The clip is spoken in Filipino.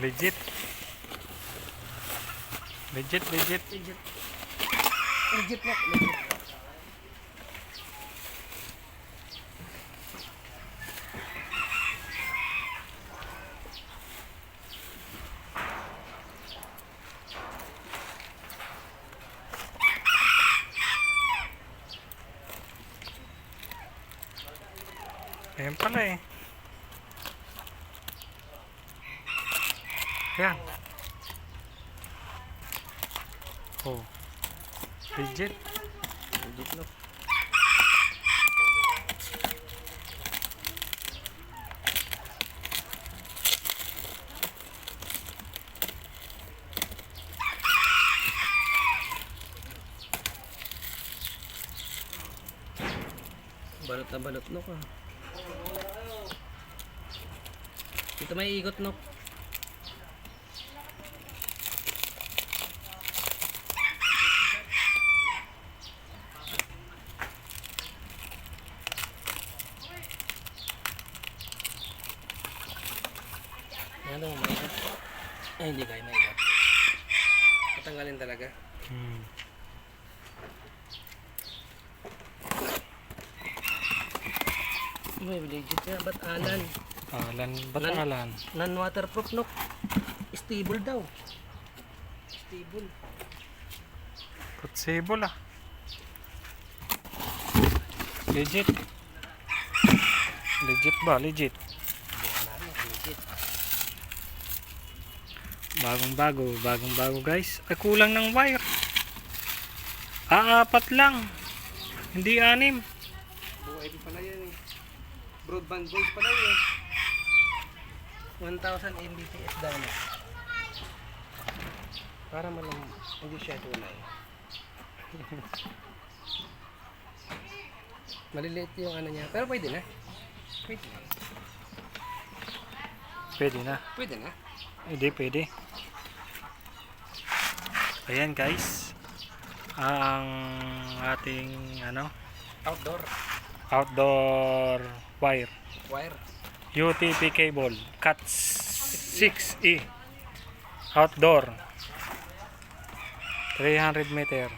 Legit. Legit, legit. Legit. Legit na. Legit. Ayan pala eh. Ayan. Oh. Legit. Legit no. Balot na balot no ka. Dito may ikot no. Yan daw may ikot. Ay hindi kaya may ikot. Tatanggalin talaga. May legit nga, ba't alan? Alan, ba't alan? Non-waterproof no? Stable daw. Stable. Possible ah. Legit. Legit ba? Legit. Legit. Bagong bago guys. Ay kulang ng wire. Apat lang. Hindi 6. Buhay din pala yan eh. Broadband voice pala yun. 1000 Mbps daw na. Para malang hindi siya tunay. Maliliit yung ano niya. Pero pwede na. Pwede na. Pwede na. Pwede na. Hindi pwede. Ayan guys. Ang ating outdoor wire. Wire. UTP cable. Cat 6E. Outdoor. 300 meter.